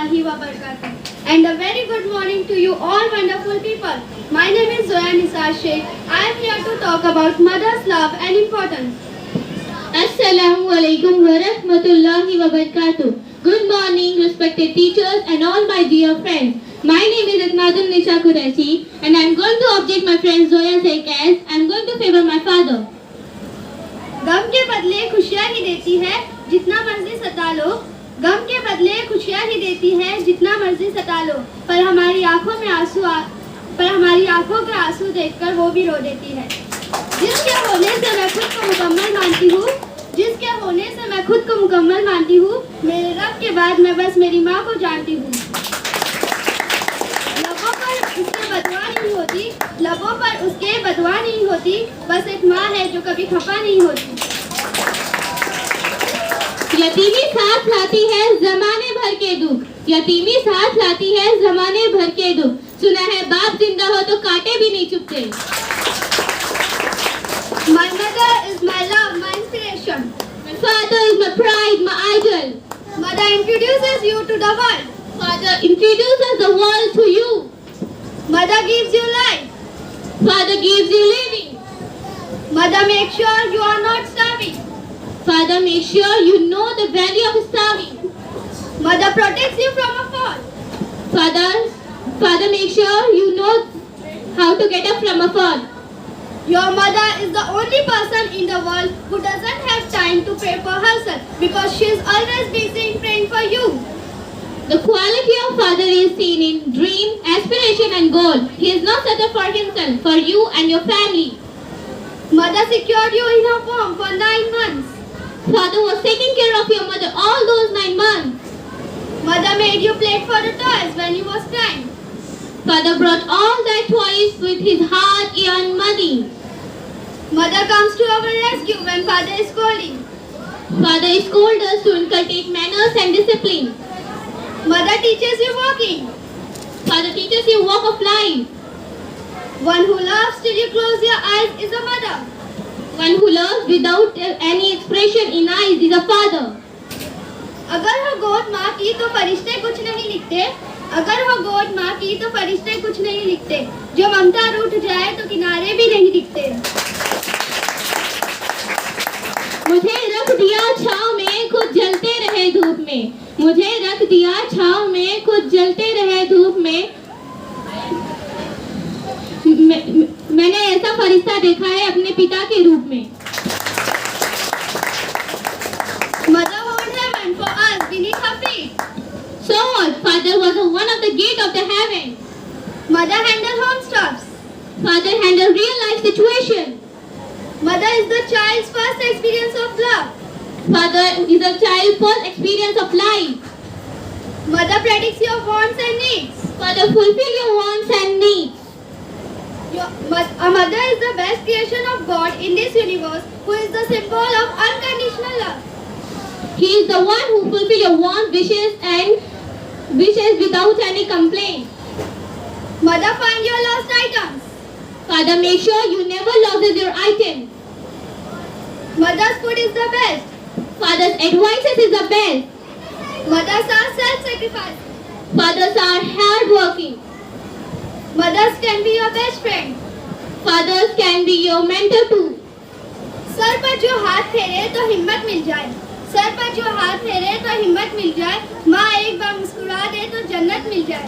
warahmatullahi wabarakatuh. And a very good morning to you all wonderful people. My name is Zoya Nisaar Shaikh. I am here to talk about mother's love and importance. Assalamu alaikum wa rahmatullahi wa barakatuh. Good morning, respected teachers and all my dear friends. My name is Etimaad and I am going to object my friend Zoya Shaikh as I am going to favor my father. गम के बदले खुशियाँ ही देती है जितना मर्जी सता लो. गम के बदले खुशियाँ ही देती है जितना मर्जी सता लो. पर हमारी आंखों के आंसू देखकर वो भी रो देती है. जिसके होने से मैं खुद को मुकम्मल मानती हूँ, मेरे रब के बाद मैं बस मेरी माँ को जानती हूँ. लबों पर उसके बदवा नहीं होती, बस एक माँ है जो कभी खफा नहीं होती. यतीमी साथ लाती है जमाने भर के दुख. यतीमी साथ लाती है जमाने भर के दुख. सुना है बाप जिंदा हो तो कांटे भी नहीं चुभते. My mother is my love, my inspiration. My father is my pride, my idol. Mother introduces you to the world. Father introduces the world to you. Mother gives you life. Father gives you living. Mother makes sure you are not starving. Father makes sure you know the value of starving. Mother protects you from a fall. Father makes sure you know how to get up from a fall. Your mother is the only person in the world who doesn't have time to pray for herself because she is always busy in praying for you. The quality of father is seen in dream, aspiration and goal. He is not settled for himself, for you and your family. Mother secured you in her womb for 9 months. Father was taking care of your mother all those 9 months. Mother made you play for the toys when you was crying. Father brought all their toys with his hard-earned money. Mother comes to our rescue when father is scolding. Father scolds us to inculcate manners and discipline. Mother teaches you walking. Father teaches you walk of life. One who loves till you close your eyes is a mother. One who loves without any expression in eyes is a father. अगर हो गोद माँ की तो फरिश्ते कुछ नहीं लिखते. अगर हो गोद माँ की तो फरिश्ते कुछ नहीं लिखते. जो ममता रूठ जाए तो किनारे भी नहीं दिखते. मुझे रख दिया छाँव में खुद जलते रहे धूप में. मुझे रख दिया छाँव में खुद जलते रहे धूप में. मैंने ऐसा फरिश्ता देखा है अपने पिता के रूप में. Mother hold heaven for us beneath her feet. So what? Father was one of the gate of the heaven. Mother handled home stuffs. Father handled real life situation. Mother is the child's first experience of love. Father is a child's first experience of life. Mother predicts your wants and needs. Father fulfill your wants and needs. A mother is the best creation of God in this universe, who is the symbol of unconditional love. He is the one who fulfill your wants, wishes without any complaint. Mother find your lost items. Father make sure you never loses your item. Mother's food is the best. Father's advices is the best. Mothers are self-sacrificing. Fathers are hard-working. Mothers can be your best friend. Fathers can be your mentor too. Sir पर जो हाथ फेरे तो हिम्मत मिल जाए. Sir पर जो हाथ फेरे तो हिम्मत मिल जाए. माँ एक बार मुस्कुरा दे तो जन्नत मिल जाए.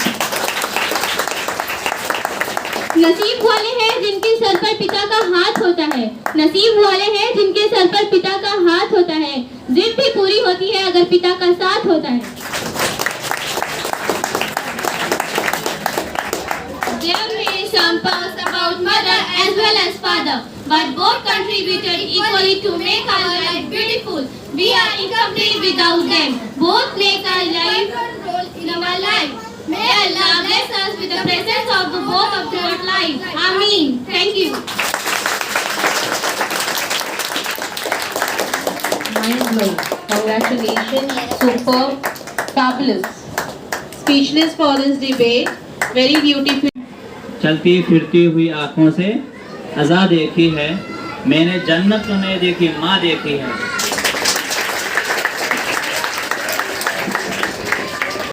नसीब वाले हैं जिनके सर पर पिता का हाथ होता है. नसीब वाले हैं जिनके सर पर पिता का हाथ होता है. जिद भी पूरी होती है अगर पिता का साथ होता है. There may some posts about mother as well as father, but both contributed equally to make our life beautiful. We are incomplete without them. Both make our life role in our life. May Allah bless us with the presence of the both of their life. Ameen. Thank you. Mind-blowing. Congratulations. Superb. Fabulous. Speechless for this debate. Very beautiful. चलती फिरती हुई आँखों से अज़ा देखी है मैंने, जन्नत तो नहीं देखी माँ देखी है.